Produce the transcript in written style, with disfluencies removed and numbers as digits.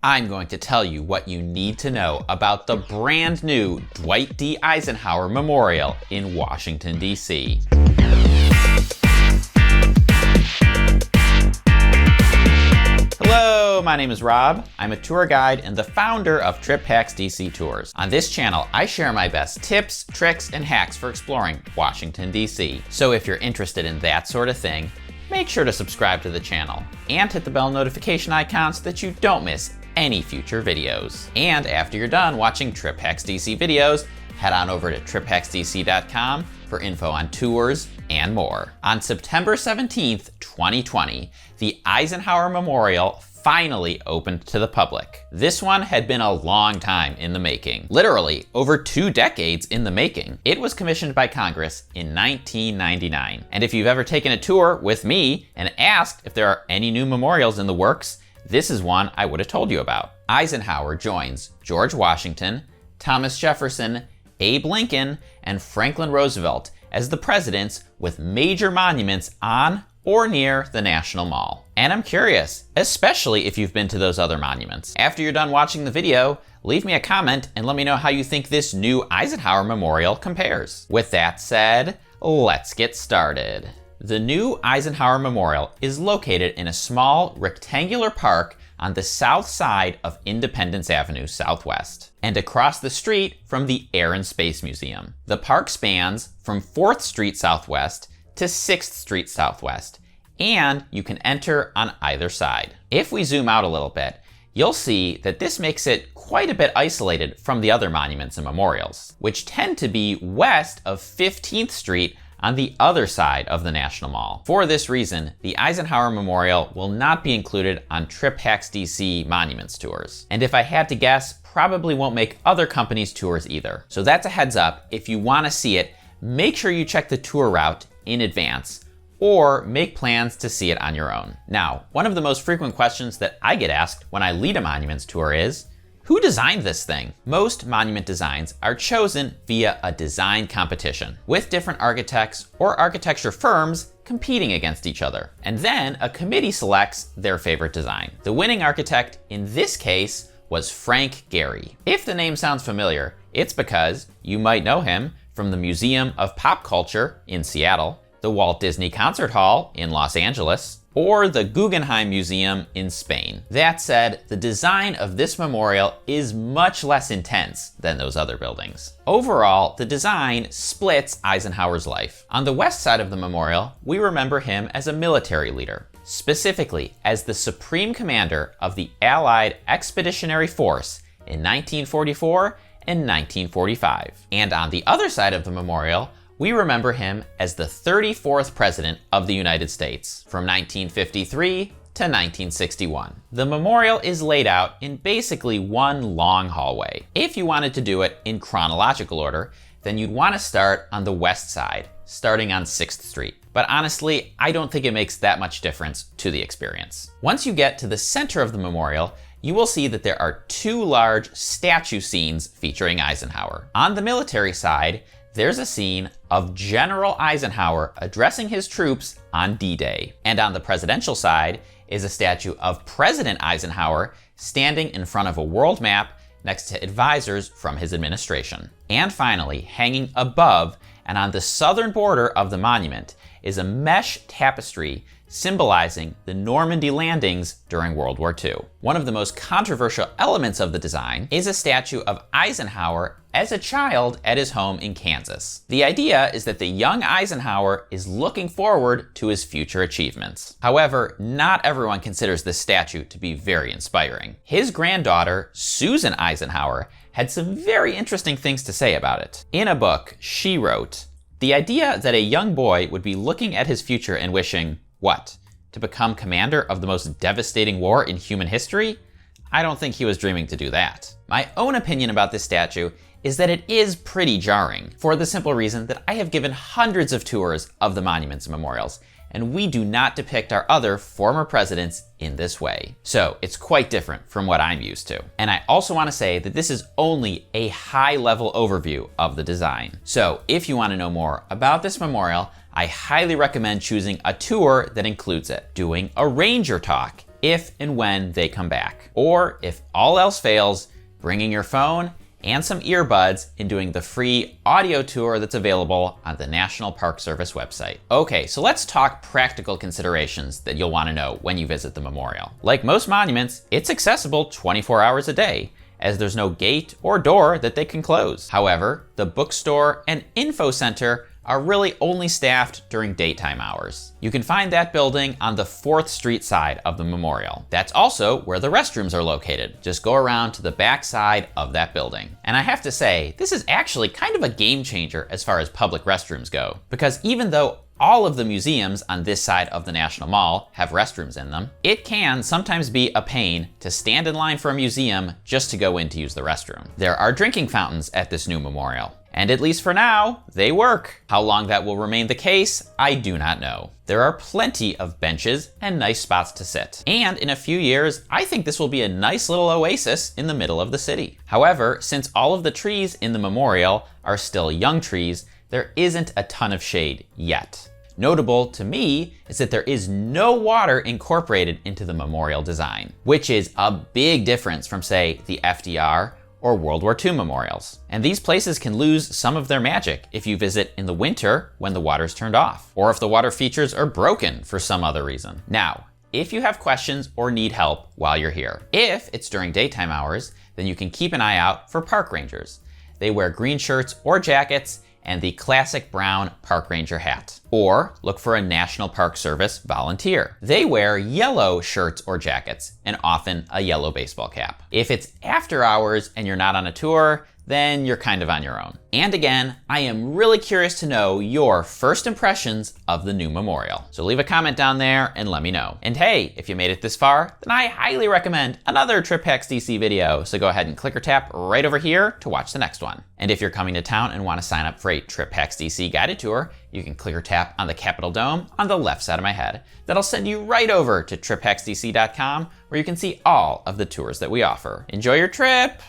I'm going to tell you what you need to know about the brand new Dwight D. Eisenhower Memorial in Washington, D.C. Hello, my name is Rob. I'm a tour guide and the founder of Trip Hacks DC Tours. On this channel, I share my best tips, tricks, and hacks for exploring Washington, D.C. So if you're interested in that sort of thing, make sure to subscribe to the channel and hit the bell notification icon so that you don't miss any future videos. And after you're done watching Trip Hacks DC videos, head on over to triphacksdc.com for info on tours and more. On September 17th, 2020, the Eisenhower Memorial finally opened to the public. This one had been a long time in the making. Literally, over 2 decades in the making. It was commissioned by Congress in 1999. And if you've ever taken a tour with me and asked if there are any new memorials in the works, this is one I would have told you about. Eisenhower joins George Washington, Thomas Jefferson, Abe Lincoln, and Franklin Roosevelt as the presidents with major monuments on or near the National Mall. And I'm curious, especially if you've been to those other monuments. After you're done watching the video, leave me a comment and let me know how you think this new Eisenhower Memorial compares. With that said, let's get started. The new Eisenhower Memorial is located in a small rectangular park on the south side of Independence Avenue Southwest, and across the street from the Air and Space Museum. The park spans from 4th Street Southwest to 6th Street Southwest, and you can enter on either side. If we zoom out a little bit, you'll see that this makes it quite a bit isolated from the other monuments and memorials, which tend to be west of 15th Street on the other side of the National Mall. For this reason, the Eisenhower Memorial will not be included on Trip Hacks DC Monuments tours. And if I had to guess, probably won't make other companies' tours either. So that's a heads up. If you want to see it, make sure you check the tour route in advance or make plans to see it on your own. Now, one of the most frequent questions that I get asked when I lead a monuments tour is, who designed this thing? Most monument designs are chosen via a design competition, with different architects or architecture firms competing against each other. And then a committee selects their favorite design. The winning architect in this case was Frank Gehry. If the name sounds familiar, it's because you might know him from the Museum of Pop Culture in Seattle, the Walt Disney Concert Hall in Los Angeles, or the Guggenheim Museum in Spain. That said, the design of this memorial is much less intense than those other buildings. Overall, the design splits Eisenhower's life. On the west side of the memorial, we remember him as a military leader, specifically as the supreme commander of the Allied Expeditionary Force in 1944 and 1945. And on the other side of the memorial, we remember him as the 34th President of the United States from 1953 to 1961. The memorial is laid out in basically one long hallway. If you wanted to do it in chronological order, then you'd want to start on the west side, starting on 6th Street. But honestly, I don't think it makes that much difference to the experience. Once you get to the center of the memorial, you will see that there are 2 large statue scenes featuring Eisenhower. On the military side, there's a scene of General Eisenhower addressing his troops on D-Day. And on the presidential side is a statue of President Eisenhower standing in front of a world map next to advisors from his administration. And finally, hanging above and on the southern border of the monument is a mesh tapestry symbolizing the Normandy landings during World War II. One of the most controversial elements of the design is a statue of Eisenhower as a child at his home in Kansas. The idea is that the young Eisenhower is looking forward to his future achievements. However, not everyone considers this statue to be very inspiring. His granddaughter, Susan Eisenhower, had some very interesting things to say about it. In a book, she wrote, "The idea that a young boy would be looking at his future and wishing, what? To become commander of the most devastating war in human history? I don't think he was dreaming to do that." My own opinion about this statue is that it is pretty jarring, for the simple reason that I have given hundreds of tours of the monuments and memorials, and we do not depict our other former presidents in this way. So it's quite different from what I'm used to. And I also want to say that this is only a high-level overview of the design. So if you want to know more about this memorial, I highly recommend choosing a tour that includes it, doing a ranger talk, if and when they come back. Or if all else fails, bringing your phone and some earbuds and doing the free audio tour that's available on the National Park Service website. Okay, so let's talk practical considerations that you'll want to know when you visit the memorial. Like most monuments, it's accessible 24 hours a day, as there's no gate or door that they can close. However, the bookstore and info center are really only staffed during daytime hours. You can find that building on the 4th Street side of the memorial. That's also where the restrooms are located. Just go around to the back side of that building. And I have to say, this is actually kind of a game changer as far as public restrooms go, because even though all of the museums on this side of the National Mall have restrooms in them, it can sometimes be a pain to stand in line for a museum just to go in to use the restroom. There are drinking fountains at this new memorial, and at least for now, they work. How long that will remain the case, I do not know. There are plenty of benches and nice spots to sit. And in a few years, I think this will be a nice little oasis in the middle of the city. However, since all of the trees in the memorial are still young trees, there isn't a ton of shade yet. Notable to me is that there is no water incorporated into the memorial design, which is a big difference from, say, the FDR or World War II memorials. And these places can lose some of their magic if you visit in the winter when the water's turned off, or if the water features are broken for some other reason. Now, if you have questions or need help while you're here, if it's during daytime hours, then you can keep an eye out for park rangers. They wear green shirts or jackets and the classic brown park ranger hat. Or look for a National Park Service volunteer. They wear yellow shirts or jackets and often a yellow baseball cap. If it's after hours and you're not on a tour, then you're kind of on your own. And again, I am really curious to know your first impressions of the new memorial. So leave a comment down there and let me know. And hey, if you made it this far, then I highly recommend another Trip Hacks DC video. So go ahead and click or tap right over here to watch the next one. And if you're coming to town and want to sign up for a Trip Hacks DC guided tour, you can click or tap on the Capitol Dome on the left side of my head. That'll send you right over to triphacksdc.com, where you can see all of the tours that we offer. Enjoy your trip!